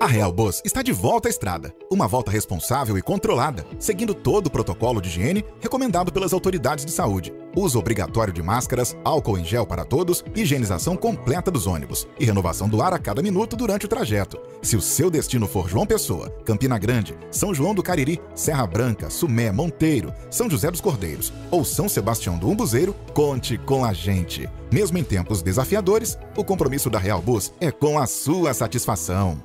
A Real Bus está de volta à estrada. Uma volta responsável e controlada, seguindo todo o protocolo de higiene recomendado pelas autoridades de saúde. Uso obrigatório de máscaras, álcool em gel para todos, higienização completa dos ônibus e renovação do ar a cada minuto durante o trajeto. Se o seu destino for João Pessoa, Campina Grande, São João do Cariri, Serra Branca, Sumé, Monteiro, São José dos Cordeiros ou São Sebastião do Umbuzeiro, conte com a gente. Mesmo em tempos desafiadores, o compromisso da Real Bus é com a sua satisfação.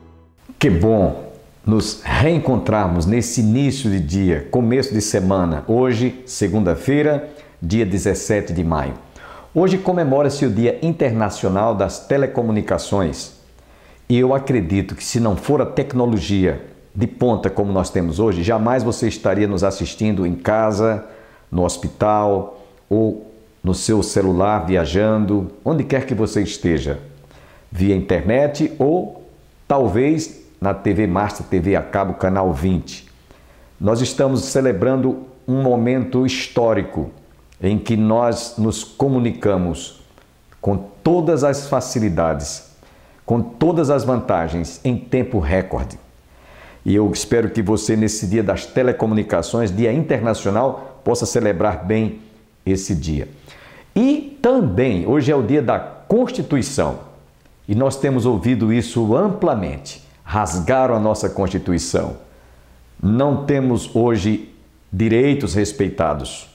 Que bom nos reencontrarmos nesse início de dia, começo de semana. Hoje, segunda-feira, dia 17 de maio. Hoje comemora-se o Dia Internacional das Telecomunicações. E eu acredito que se não for a tecnologia de ponta como nós temos hoje, jamais você estaria nos assistindo em casa, no hospital ou no seu celular, viajando, onde quer que você esteja, via internet ou talvez na TV Master, TV a cabo, canal 20. Nós estamos celebrando um momento histórico em que nós nos comunicamos com todas as facilidades, com todas as vantagens em tempo recorde. E eu espero que você, nesse Dia das Telecomunicações, Dia Internacional, possa celebrar bem esse dia. E também, hoje é o dia da Constituição. E nós temos ouvido isso amplamente. Rasgaram a nossa Constituição. Não temos hoje direitos respeitados.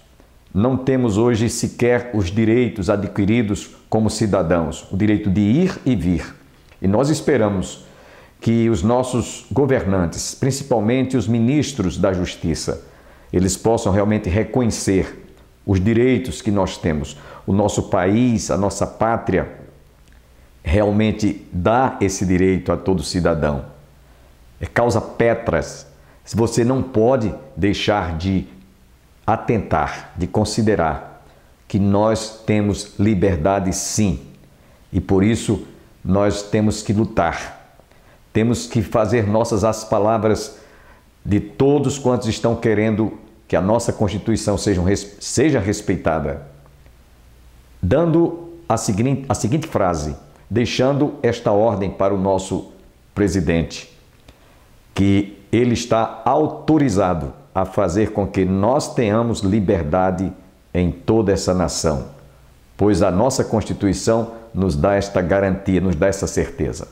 Não temos hoje sequer os direitos adquiridos como cidadãos, o direito de ir e vir. E nós esperamos que os nossos governantes, principalmente os ministros da Justiça, eles possam realmente reconhecer os direitos que nós temos. O nosso país, a nossa pátria, realmente dá esse direito a todo cidadão. É causa petras. Você não pode deixar de atentar, de considerar que nós temos liberdade sim. E por isso nós temos que lutar. Temos que fazer nossas as palavras de todos quantos estão querendo que a nossa Constituição seja respeitada. Dando a seguinte frase, deixando esta ordem para o nosso presidente, que ele está autorizado a fazer com que nós tenhamos liberdade em toda essa nação, pois a nossa Constituição nos dá esta garantia, nos dá essa certeza.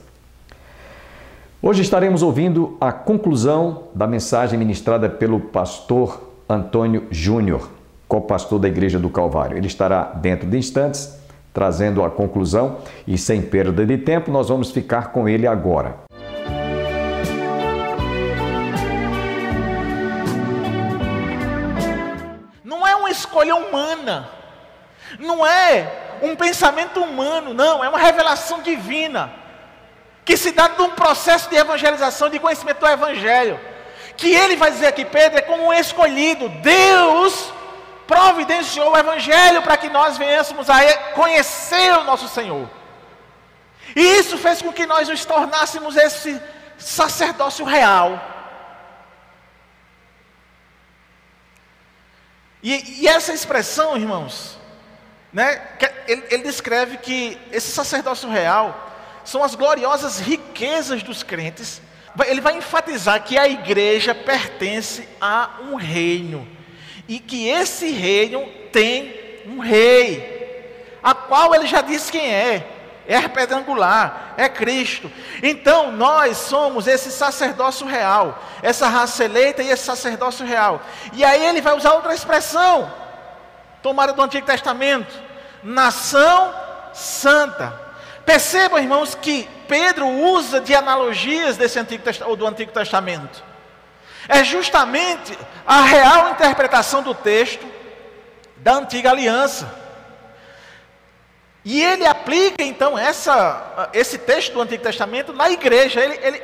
Hoje estaremos ouvindo a conclusão da mensagem ministrada pelo pastor Antônio Júnior, co-pastor da Igreja do Calvário. Ele estará dentro de instantes trazendo a conclusão e sem perda de tempo nós vamos ficar com ele agora. Não é uma escolha humana, não é um pensamento humano, não, é uma revelação divina, que se dá num processo de evangelização, de conhecimento do Evangelho, que ele vai dizer aqui, Pedro, é como um escolhido. Deus providenciou o Evangelho para que nós venhamos a conhecer o nosso Senhor. E isso fez com que nós nos tornássemos esse sacerdócio real. E essa expressão, irmãos, né, ele descreve que esse sacerdócio real são as gloriosas riquezas dos crentes. Ele vai enfatizar que a igreja pertence a um reino. E que esse reino tem um rei, a qual ele já disse quem é a pedra angular, é Cristo. Então nós somos esse sacerdócio real, essa raça eleita e esse sacerdócio real. E aí ele vai usar outra expressão, tomada do Antigo Testamento, nação santa. Percebam, irmãos, que Pedro usa de analogias do Antigo Testamento. É justamente a real interpretação do texto da Antiga Aliança. E ele aplica então esse texto do Antigo Testamento na igreja. Ele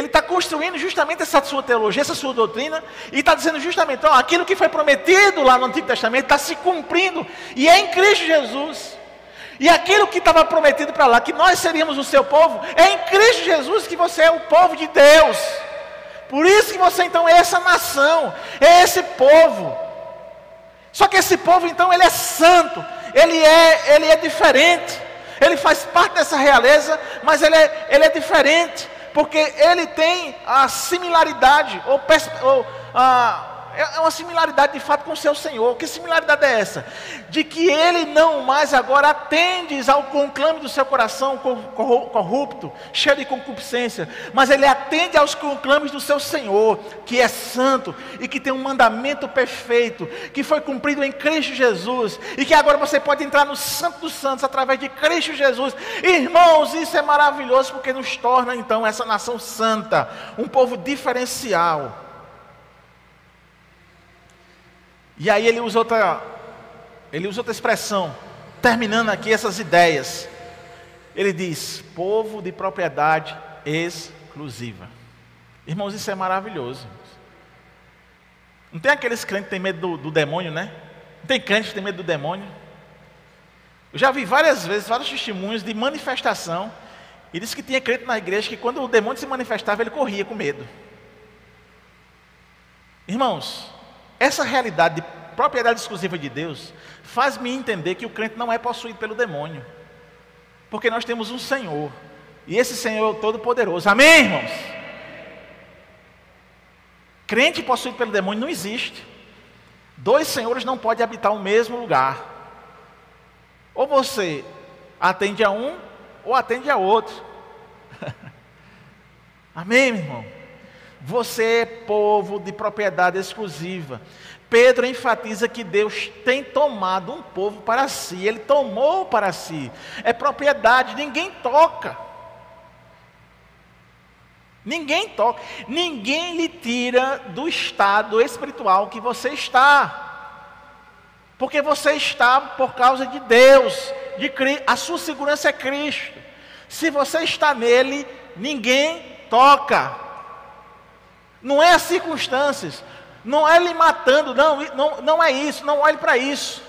está construindo justamente essa sua teologia, essa sua doutrina, e está dizendo justamente, ó, aquilo que foi prometido lá no Antigo Testamento está se cumprindo, e é em Cristo Jesus. E aquilo que estava prometido para lá, que nós seríamos o seu povo, é em Cristo Jesus que você é o povo de Deus. Por isso que você então é essa nação, é esse povo. Só que esse povo então ele é santo, ele é diferente. Ele faz parte dessa realeza, mas ele é diferente. porque ele tem a similaridade, é uma similaridade de fato com o seu Senhor. Que similaridade é essa? De que ele não mais agora atende ao conclame do seu coração corrupto, cheio de concupiscência, mas ele atende aos conclames do seu Senhor, que é santo e que tem um mandamento perfeito, que foi cumprido em Cristo Jesus, e que agora você pode entrar no Santo dos Santos através de Cristo Jesus. Irmãos, isso é maravilhoso, porque nos torna então essa nação santa, um povo diferencial. E aí ele usa outra expressão, terminando aqui essas ideias. Ele diz, povo de propriedade exclusiva. Irmãos, isso é maravilhoso. Não tem aqueles crentes que têm medo do demônio, né? Não tem crente que tem medo do demônio. Eu já vi várias vezes, vários testemunhos de manifestação, e disse que tinha crente na igreja que quando o demônio se manifestava, ele corria com medo. Irmãos, essa realidade de propriedade exclusiva de Deus faz-me entender que o crente não é possuído pelo demônio, porque nós temos um Senhor, e esse Senhor é o Todo-Poderoso. Amém, irmãos? Crente possuído pelo demônio não existe. Dois senhores não podem habitar o mesmo lugar. Ou você atende a um, ou atende a outro. Amém, meu irmão? Você é povo de propriedade exclusiva. Pedro enfatiza que Deus tem tomado um povo para si. Ele tomou para si. É propriedade, ninguém toca. Ninguém toca. Ninguém lhe tira do estado espiritual que você está. Porque você está por causa de Deus, de Cristo. A sua segurança é Cristo. Se você está nele, ninguém toca. Não é as circunstâncias, não é lhe matando, não é isso, não olhe para isso.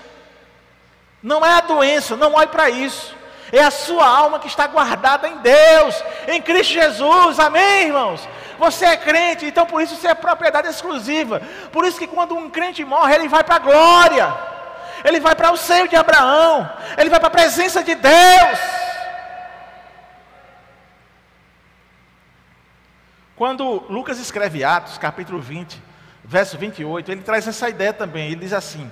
Não é a doença, não olhe para isso. É a sua alma que está guardada em Deus, em Cristo Jesus. Amém, irmãos? Você é crente, então por isso você é propriedade exclusiva. Por isso que quando um crente morre, ele vai para a glória, ele vai para o seio de Abraão, ele vai para a presença de Deus. Quando Lucas escreve Atos, capítulo 20, verso 28, ele traz essa ideia também. Ele diz assim: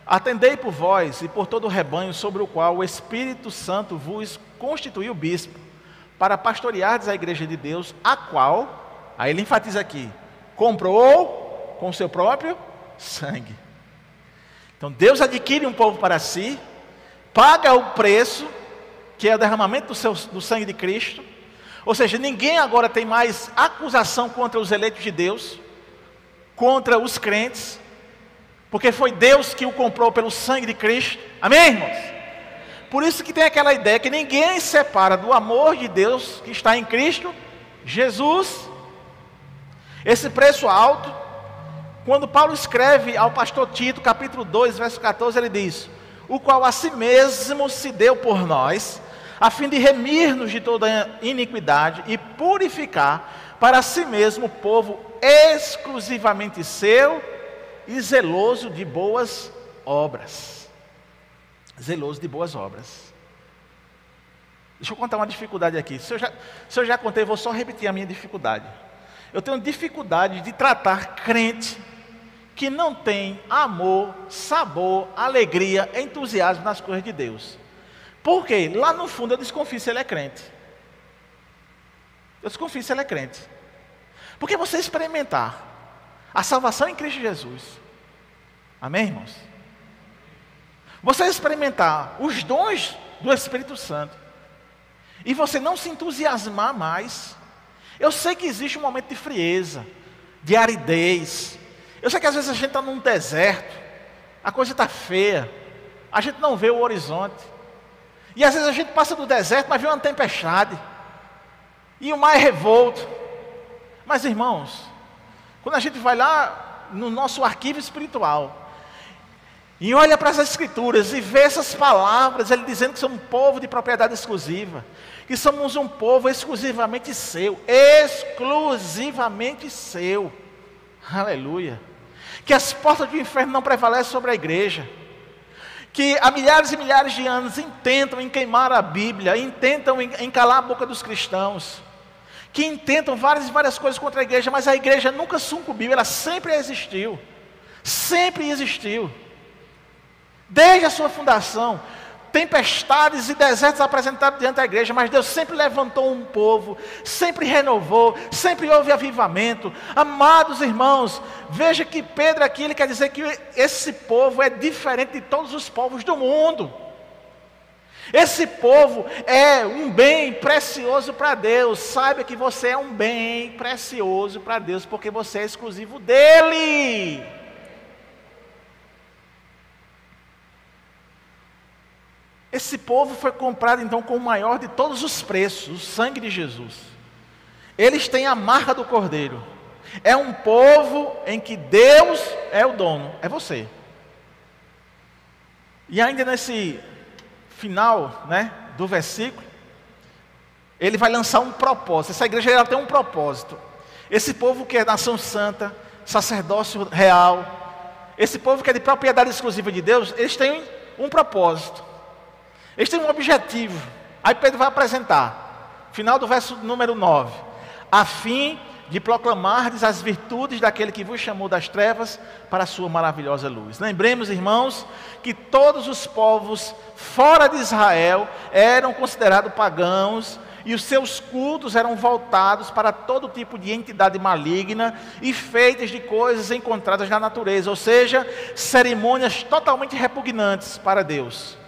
atendei por vós e por todo o rebanho sobre o qual o Espírito Santo vos constituiu bispo, para pastoreardes a igreja de Deus, a qual, aí ele enfatiza aqui, comprou com o seu próprio sangue. Então Deus adquire um povo para si, paga o preço, que é o derramamento do sangue de Cristo. Ou seja, ninguém agora tem mais acusação contra os eleitos de Deus, contra os crentes, porque foi Deus que o comprou pelo sangue de Cristo. Amém, irmãos? Por isso que tem aquela ideia que ninguém separa do amor de Deus que está em Cristo Jesus. Esse preço alto, quando Paulo escreve ao pastor Tito, capítulo 2, verso 14, ele diz: o qual a si mesmo se deu por nós, a fim de remir-nos de toda iniquidade e purificar para si mesmo o povo exclusivamente seu e zeloso de boas obras. Zeloso de boas obras. Deixa eu contar uma dificuldade aqui. Se eu já contei, vou só repetir a minha dificuldade. Eu tenho dificuldade de tratar crente que não tem amor, sabor, alegria, entusiasmo nas coisas de Deus. Por quê? Lá no fundo eu desconfio se ele é crente. Eu desconfio se ele é crente. Porque você experimentar a salvação em Cristo Jesus. Amém, irmãos? Você experimentar os dons do Espírito Santo e você não se entusiasmar mais. Eu sei que existe um momento de frieza, de aridez. Eu sei que às vezes a gente está num deserto, a coisa está feia, a gente não vê o horizonte. E às vezes a gente passa do deserto, mas vê uma tempestade, e o mar é revolto. Mas irmãos, quando a gente vai lá no nosso arquivo espiritual, e olha para as Escrituras, e vê essas palavras, ele dizendo que somos um povo de propriedade exclusiva, que somos um povo exclusivamente seu, exclusivamente seu, aleluia, que as portas do inferno não prevalecem sobre a igreja, que há milhares e milhares de anos intentam em queimar a Bíblia, intentam em calar a boca dos cristãos, que intentam várias coisas contra a igreja, mas a igreja nunca sucumbiu, ela sempre existiu. Sempre existiu. Desde a sua fundação, tempestades e desertos apresentados diante da igreja, mas Deus sempre levantou um povo, sempre renovou, sempre houve avivamento. Amados irmãos, veja que Pedro aqui, ele quer dizer que esse povo é diferente de todos os povos do mundo. Esse povo é um bem precioso para Deus. Saiba que você é um bem precioso para Deus, porque você é exclusivo dEle. Esse povo foi comprado então com o maior de todos os preços, o sangue de Jesus. Eles têm a marca do Cordeiro. É um povo em que Deus é o dono, é você. E ainda nesse final, do versículo, ele vai lançar um propósito. Essa igreja ela tem um propósito. Esse povo que é nação santa, sacerdócio real, esse povo que é de propriedade exclusiva de Deus, eles têm um propósito. Eles têm um objetivo. Aí Pedro vai apresentar, final do verso número 9: a fim de proclamardes as virtudes daquele que vos chamou das trevas para a sua maravilhosa luz. Lembremos, irmãos, que todos os povos fora de Israel eram considerados pagãos, e os seus cultos eram voltados para todo tipo de entidade maligna e feitas de coisas encontradas na natureza, ou seja, cerimônias totalmente repugnantes para Deus.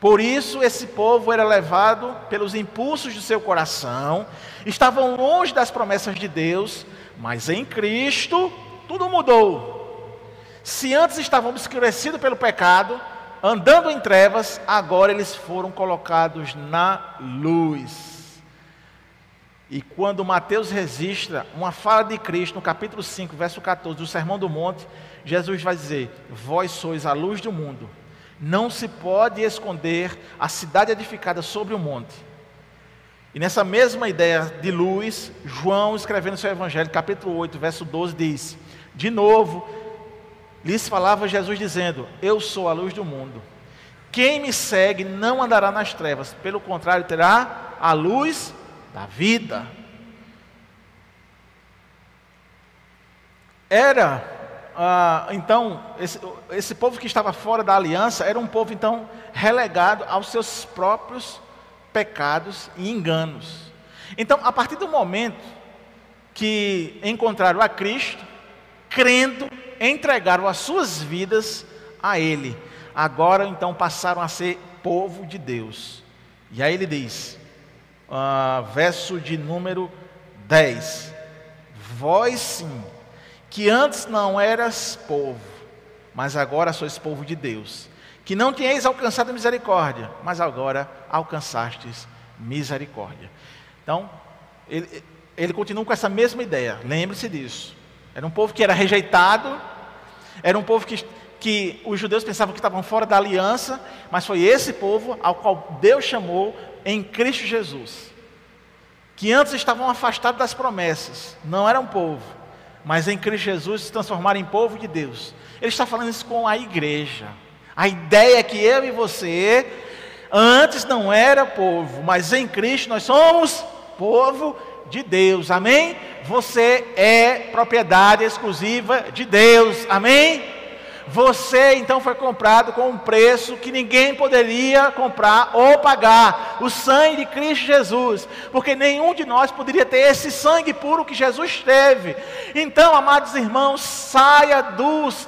Por isso esse povo era levado pelos impulsos do seu coração, estavam longe das promessas de Deus, mas em Cristo tudo mudou. Se antes estavam obscurecidos pelo pecado, andando em trevas, agora eles foram colocados na luz. E quando Mateus registra uma fala de Cristo no capítulo 5, verso 14 do Sermão do Monte, Jesus vai dizer: vós sois a luz do mundo. Não se pode esconder a cidade edificada sobre o monte. E nessa mesma ideia de luz, João, escrevendo seu Evangelho, capítulo 8, verso 12, diz: de novo, lhes falava Jesus dizendo: eu sou a luz do mundo. Quem me segue não andará nas trevas, pelo contrário, terá a luz da vida. Então, esse povo que estava fora da aliança, era um povo então relegado aos seus próprios pecados e enganos. Então, a partir do momento que encontraram a Cristo, crendo, entregaram as suas vidas a Ele, agora então passaram a ser povo de Deus. E aí ele diz, verso de número 10: vós sim, que antes não eras povo, mas agora sois povo de Deus, que não tinhais alcançado misericórdia, mas agora alcançastes misericórdia. Então, ele continua com essa mesma ideia, lembre-se disso. Era um povo que era rejeitado, era um povo que os judeus pensavam que estavam fora da aliança, mas foi esse povo ao qual Deus chamou em Cristo Jesus, que antes estavam afastados das promessas, não eram povo, mas em Cristo Jesus se transformaram em povo de Deus. Ele está falando isso com a igreja. A ideia é que eu e você, antes não era povo, mas em Cristo nós somos povo de Deus, amém? Você é propriedade exclusiva de Deus, amém? Você então foi comprado com um preço que ninguém poderia comprar ou pagar, o sangue de Cristo Jesus, porque nenhum de nós poderia ter esse sangue puro que Jesus teve. Então, amados irmãos, saia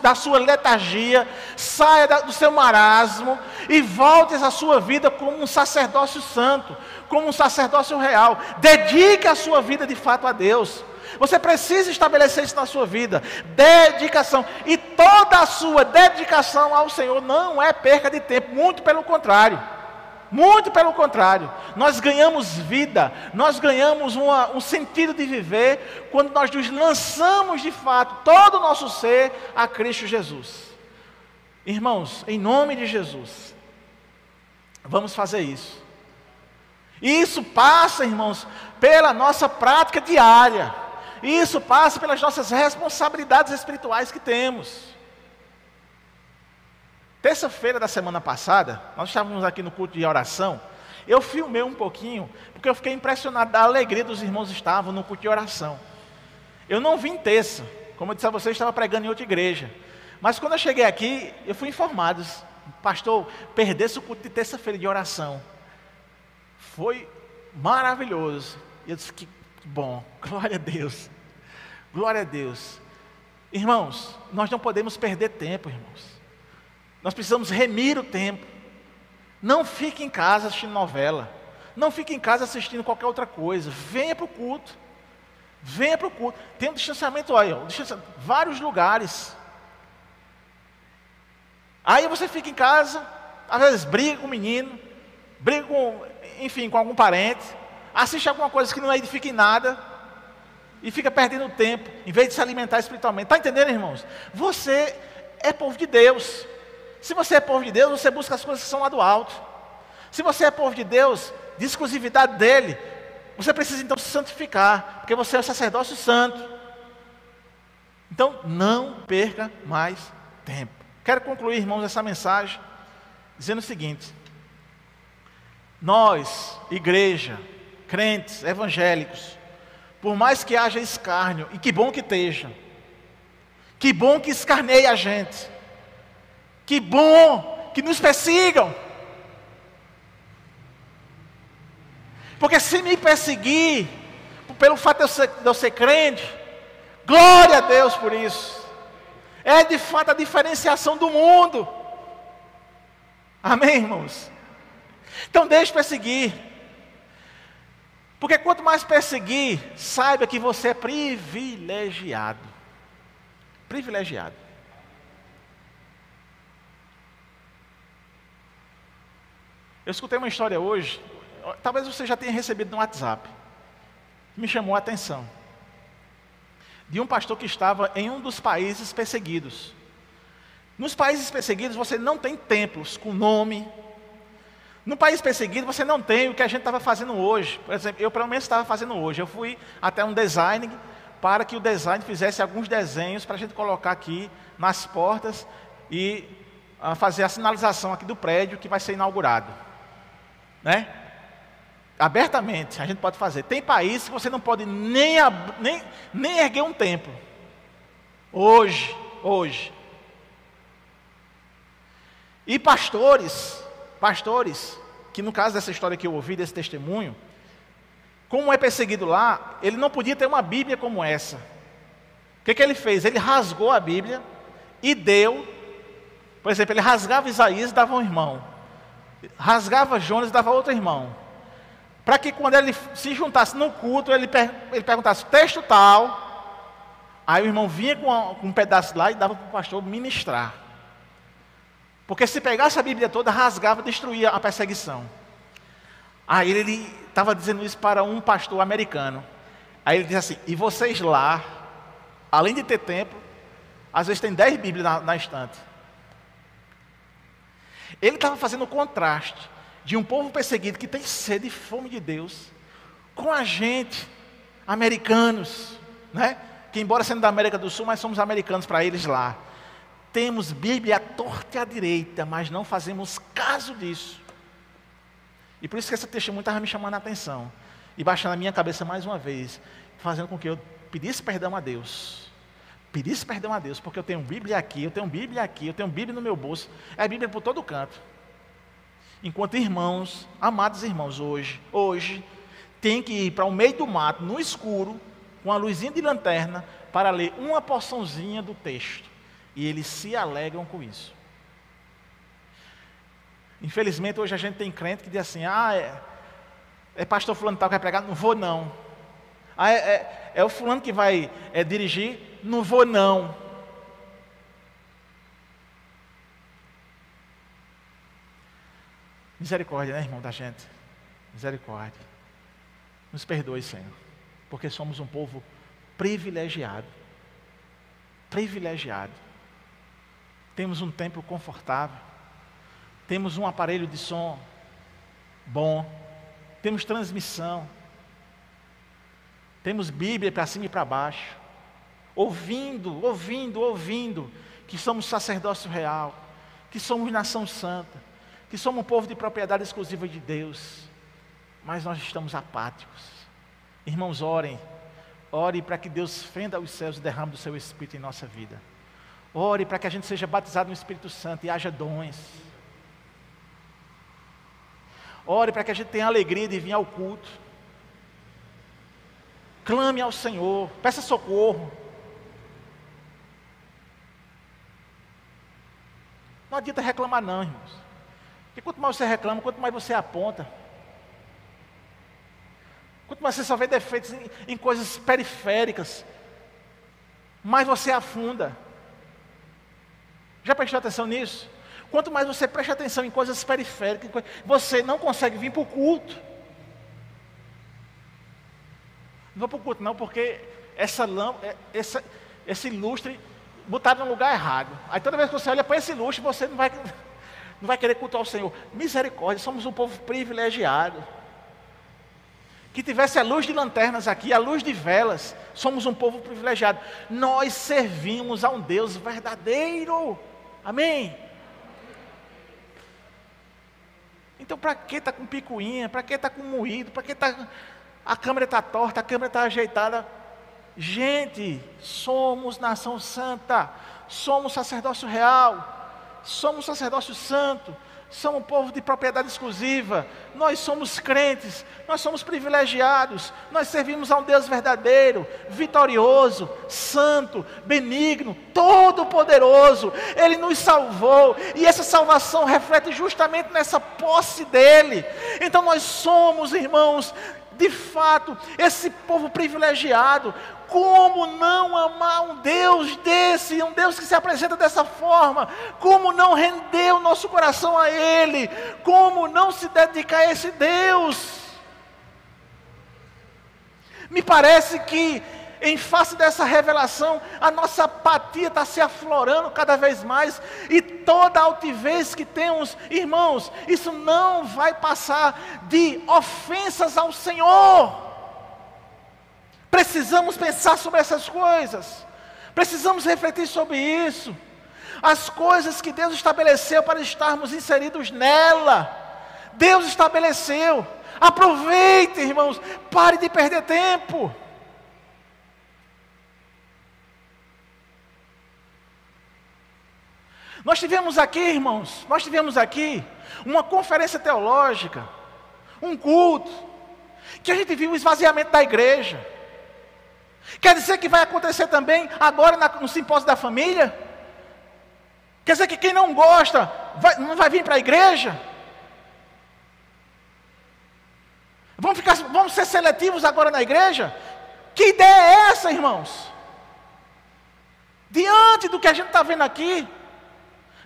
da sua letargia, saia do seu marasmo e volte a sua vida como um sacerdócio santo, como um sacerdócio real. Dedique a sua vida de fato a Deus. Você precisa estabelecer isso na sua vida, dedicação, e toda a sua dedicação ao Senhor não é perca de tempo, muito pelo contrário, nós ganhamos vida, nós ganhamos um sentido de viver, quando nós nos lançamos de fato, todo o nosso ser, a Cristo Jesus. Irmãos, em nome de Jesus, vamos fazer isso. E isso passa, irmãos, pela nossa prática diária. Isso passa pelas nossas responsabilidades espirituais que temos. Terça-feira da semana passada, nós estávamos aqui no culto de oração, Eu filmei um pouquinho, porque eu fiquei impressionado da alegria dos irmãos que estavam no culto de oração. Eu não vim terça, como eu disse a vocês, estava pregando em outra igreja. Mas quando eu cheguei aqui, eu fui informado, pastor, perdesse o culto de terça-feira de oração. Foi maravilhoso. E eu disse, que bom, glória a Deus, glória a Deus. Irmãos, nós não podemos perder tempo, irmãos. Nós precisamos remir o tempo. Não fique em casa assistindo novela. Não fique em casa assistindo qualquer outra coisa. Venha para o culto. Venha para o culto. Tem um distanciamento, olha, vários lugares. Aí você fica em casa, às vezes briga com o menino, briga com, enfim, com algum parente, assiste alguma coisa que não edifica em nada, e fica perdendo tempo, em vez de se alimentar espiritualmente. Está entendendo, irmãos? Você é povo de Deus. Se você é povo de Deus, você busca as coisas que são lá do alto. Se você é povo de Deus, de exclusividade dele, você precisa então se santificar, porque você é o sacerdócio santo. Então, não perca mais tempo. Quero concluir, irmãos, essa mensagem dizendo o seguinte: nós, igreja, crentes, evangélicos, por mais que haja escárnio, e que bom que esteja, que bom que escarneie a gente, que bom que nos persigam, porque se me perseguir, pelo fato de eu ser crente, glória a Deus por isso. É de fato a diferenciação do mundo. Amém, irmãos? Então deixe perseguir. Porque quanto mais perseguir, saiba que você é privilegiado. Privilegiado. Eu escutei uma história hoje, talvez você já tenha recebido no WhatsApp, que me chamou a atenção. De um pastor que estava em um dos países perseguidos. Nos países perseguidos você não tem templos com nome. No país perseguido você não tem o que a gente estava fazendo hoje. Por exemplo, eu pelo menos estava fazendo hoje. Eu fui até um design para que o design fizesse alguns desenhos para a gente colocar aqui nas portas e fazer a sinalização aqui do prédio que vai ser inaugurado. Né? Abertamente, a gente pode fazer. Tem países que você não pode nem erguer um templo. Hoje. E pastores, que no caso dessa história que eu ouvi, desse testemunho, como é perseguido lá, ele não podia ter uma Bíblia como essa. O que ele fez? Ele rasgou a Bíblia e deu, por exemplo, ele rasgava Isaías e dava um irmão. Rasgava Jonas e dava outro irmão. Para que quando ele se juntasse no culto, ele perguntasse, texto tal, aí o irmão vinha com um pedaço lá e dava para o pastor ministrar. Porque se pegasse a Bíblia toda, rasgava, destruía a perseguição. Aí ele estava dizendo isso para um pastor americano. Aí ele disse assim, e vocês lá, além de ter templo, às vezes tem 10 Bíblias na estante. Ele estava fazendo o contraste de um povo perseguido que tem sede e fome de Deus, com a gente, americanos, né? Que embora sendo da América do Sul, mas somos americanos para eles lá. Temos Bíblia à torta e à direita, mas não fazemos caso disso. E por isso que esse testemunho estava me chamando a atenção, e baixando a minha cabeça mais uma vez, fazendo com que eu pedisse perdão a Deus. Pedisse perdão a Deus, porque eu tenho Bíblia aqui, eu tenho Bíblia aqui, eu tenho Bíblia no meu bolso, é Bíblia por todo canto. Enquanto irmãos, amados irmãos, hoje, tem que ir para o meio do mato, no escuro, com a luzinha de lanterna, para ler uma porçãozinha do texto. E eles se alegram com isso. Infelizmente, hoje a gente tem crente que diz assim, é pastor fulano tal que vai pregar, não vou não. É o fulano que vai dirigir, não vou não. Misericórdia, né, irmão da gente? Misericórdia. Nos perdoe, Senhor, porque somos um povo privilegiado. Privilegiado. Temos um templo confortável. Temos um aparelho de som bom. Temos transmissão. Temos Bíblia para cima e para baixo. Ouvindo, que somos sacerdócio real, que somos nação santa, que somos um povo de propriedade exclusiva de Deus. mas nós estamos apáticos. Irmãos, orem. Ore para que Deus fenda os céus e derrame do seu Espírito em nossa vida. Ore para que a gente seja batizado no Espírito Santo e haja dons. Ore para que a gente tenha alegria de vir ao culto. Clame ao Senhor, peça socorro. Não adianta reclamar não, irmãos. Porque quanto mais você reclama, quanto mais você aponta. Quanto mais você só vê defeitos em coisas periféricas, mais você afunda. Já prestou atenção nisso? Quanto mais você presta atenção em coisas periféricas, você não consegue vir para o culto. Não vou para o culto não, porque esse lustre botaram no lugar errado. Aí toda vez que você olha para esse lustre, você não vai querer cultuar o Senhor. Misericórdia, somos um povo privilegiado. Que tivesse a luz de lanternas aqui, a luz de velas, somos um povo privilegiado. Nós servimos a um Deus verdadeiro. Amém? Então para que está com picuinha? Para que está com moído? Para que a câmera está torta, a câmera está ajeitada? Gente, somos nação santa, somos sacerdócio real, somos sacerdócio santo, somos um povo de propriedade exclusiva, nós somos crentes, nós somos privilegiados, nós servimos a um Deus verdadeiro, vitorioso, santo, benigno, todo-poderoso. Ele nos salvou, e essa salvação reflete justamente nessa posse dEle. Então nós somos, irmãos, de fato, esse povo privilegiado. Como não amar um Deus desse, um Deus que se apresenta dessa forma? Como não render o nosso coração a Ele? Como não se dedicar a esse Deus? Me parece que, em face dessa revelação, a nossa apatia está se aflorando cada vez mais, e toda altivez que temos, irmãos, isso não vai passar de ofensas ao Senhor. Precisamos pensar sobre essas coisas, precisamos refletir sobre isso. As coisas que Deus estabeleceu para estarmos inseridos nela, Deus estabeleceu. Aproveite, irmãos, pare de perder tempo. Nós tivemos aqui, irmãos, uma conferência teológica, um culto, que a gente viu o esvaziamento da igreja. Quer dizer que vai acontecer também agora no simpósio da família? Quer dizer que quem não gosta não vai vir para a igreja? Vamos ser seletivos agora na igreja? Que ideia é essa, irmãos? Diante do que a gente está vendo aqui,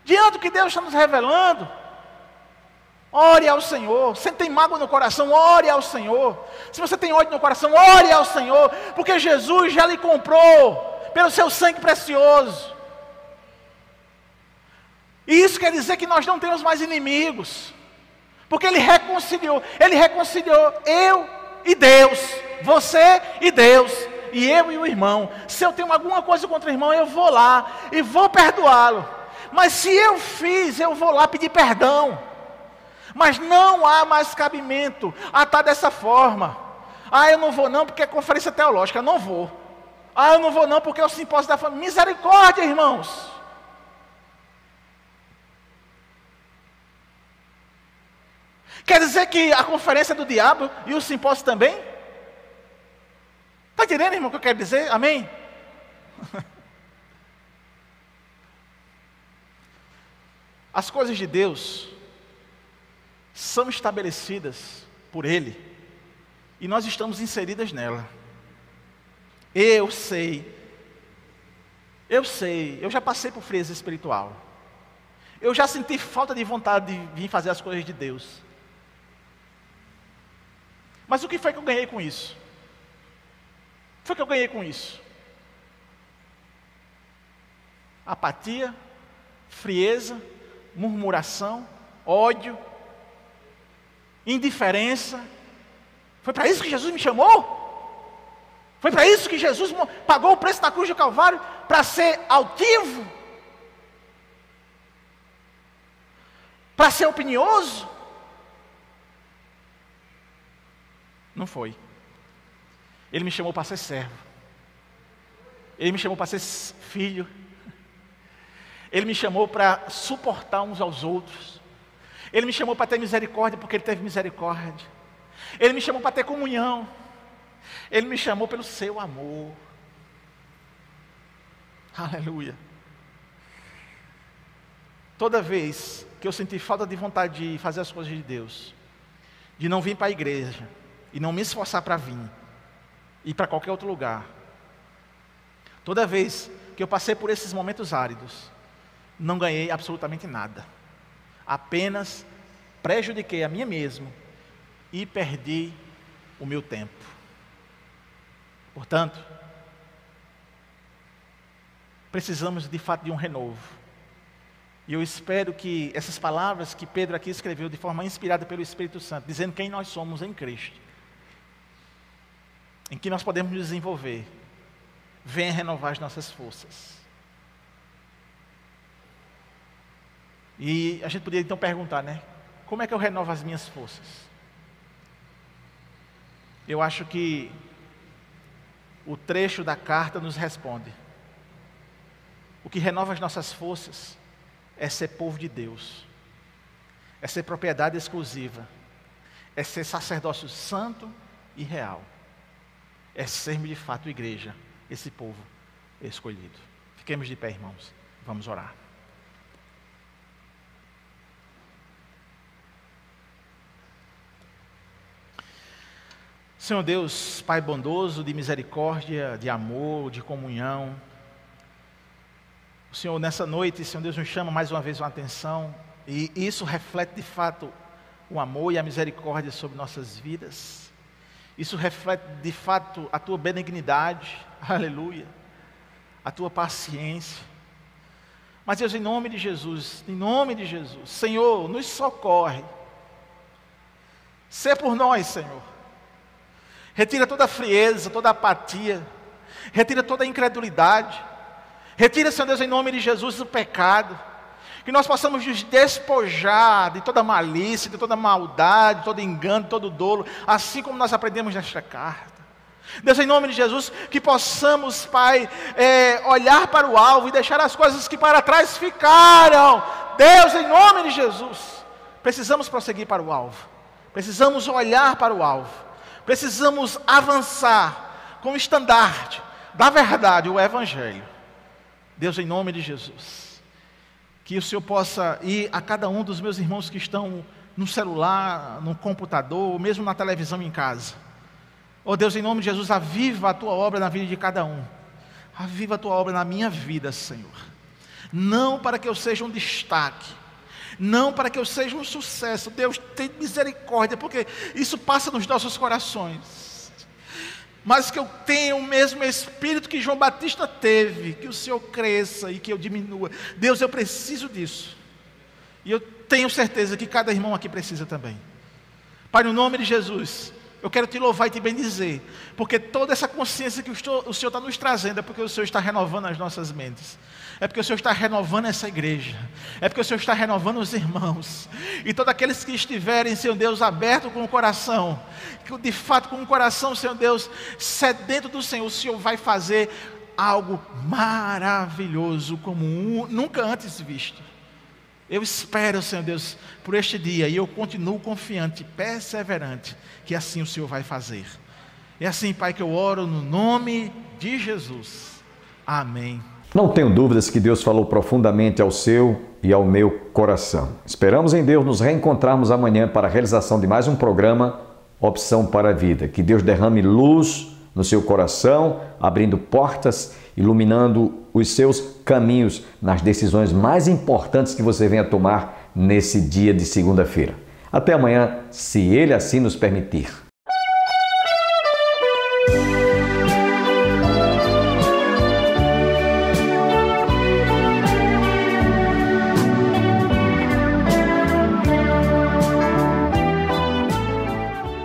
diante do que Deus está nos revelando, ore ao Senhor. Se tem mágoa no coração, ore ao Senhor. Se você tem ódio no coração, ore ao Senhor, porque Jesus já lhe comprou pelo seu sangue precioso. E isso quer dizer que nós não temos mais inimigos, porque Ele reconciliou eu e Deus, você e Deus, e eu e o irmão. Se eu tenho alguma coisa contra o irmão, eu vou lá e vou perdoá-lo. Mas se eu fiz, eu vou lá pedir perdão. Mas não há mais cabimento a estar dessa forma. Eu não vou não porque é conferência teológica, não vou. Eu não vou não porque é o simpósio da família. Misericórdia, irmãos. Quer dizer que a conferência é do diabo e o simpósio também? Está entendendo, irmão, o que eu quero dizer? Amém? As coisas de Deus são estabelecidas por Ele, e nós estamos inseridas nela. Eu sei, eu já passei por frieza espiritual, eu já senti falta de vontade de vir fazer as coisas de Deus. Mas o que foi que eu ganhei com isso? Apatia, frieza, murmuração, ódio, indiferença. Foi para isso que Jesus me chamou? Foi para isso que Jesus pagou o preço na cruz do Calvário? Para ser altivo? Para ser opinioso? Não foi. Ele me chamou para ser servo. Ele me chamou para ser filho. Ele me chamou para suportar uns aos outros. Ele me chamou para ter misericórdia, porque Ele teve misericórdia. Ele me chamou para ter comunhão. Ele me chamou pelo seu amor. Aleluia. Toda vez que eu senti falta de vontade de fazer as coisas de Deus, de não vir para a igreja, e não me esforçar para vir, ir para qualquer outro lugar, toda vez que eu passei por esses momentos áridos, não ganhei absolutamente nada. Apenas prejudiquei a mim mesmo e perdi o meu tempo. Portanto, precisamos de fato de um renovo. E eu espero que essas palavras que Pedro aqui escreveu de forma inspirada pelo Espírito Santo, dizendo quem nós somos em Cristo, em que nós podemos nos desenvolver, venha renovar as nossas forças. E a gente poderia então perguntar, né? Como é que eu renovo as minhas forças? Eu acho que o trecho da carta nos responde. O que renova as nossas forças é ser povo de Deus, é ser propriedade exclusiva, é ser sacerdócio santo e real, é sermos de fato igreja, esse povo escolhido. Fiquemos de pé, irmãos, vamos orar. Senhor Deus, Pai bondoso, de misericórdia, de amor, de comunhão, o Senhor nessa noite, Senhor Deus, nos chama mais uma vez a atenção, e isso reflete de fato o amor e a misericórdia sobre nossas vidas. Isso reflete de fato a Tua benignidade, aleluia, a Tua paciência. Mas Deus, em nome de Jesus, Senhor, nos socorre. Sê por nós, Senhor. Retira toda a frieza, toda a apatia, retira toda a incredulidade. Retira, Senhor Deus, em nome de Jesus, o pecado. Que nós possamos nos despojar de toda malícia, de toda maldade, de todo engano, de todo dolo, assim como nós aprendemos nesta carta. Deus, em nome de Jesus, que possamos, Pai, olhar para o alvo e deixar as coisas que para trás ficaram. Deus, em nome de Jesus, precisamos prosseguir para o alvo. Precisamos olhar para o alvo. Precisamos avançar com o estandarte da verdade, o Evangelho. Deus, em nome de Jesus, que o Senhor possa ir a cada um dos meus irmãos que estão no celular, no computador, ou mesmo na televisão em casa. Oh Deus, em nome de Jesus, aviva a Tua obra na vida de cada um. Aviva a Tua obra na minha vida, Senhor. Não para que eu seja um destaque, não para que eu seja um sucesso. Deus, tem misericórdia, porque isso passa nos nossos corações. Mas que eu tenha o mesmo espírito que João Batista teve, que o Senhor cresça e que eu diminua. Deus, eu preciso disso. E eu tenho certeza que cada irmão aqui precisa também. Pai, no nome de Jesus, eu quero Te louvar e Te bendizer, porque toda essa consciência que o Senhor está nos trazendo é porque o Senhor está renovando as nossas mentes. É porque o Senhor está renovando essa igreja. É porque o Senhor está renovando os irmãos. E todos aqueles que estiverem, Senhor Deus, aberto com o coração, que de fato com o coração, Senhor Deus, sedento do Senhor, o Senhor vai fazer algo maravilhoso como nunca antes visto. Eu espero, Senhor Deus, por este dia, e eu continuo confiante, perseverante, que assim o Senhor vai fazer. É assim, Pai, que eu oro no nome de Jesus. Amém. Não tenho dúvidas que Deus falou profundamente ao seu e ao meu coração. Esperamos em Deus nos reencontrarmos amanhã para a realização de mais um programa Opção para a Vida. Que Deus derrame luz no seu coração, abrindo portas, iluminando os seus caminhos nas decisões mais importantes que você venha tomar nesse dia de segunda-feira. Até amanhã, se Ele assim nos permitir.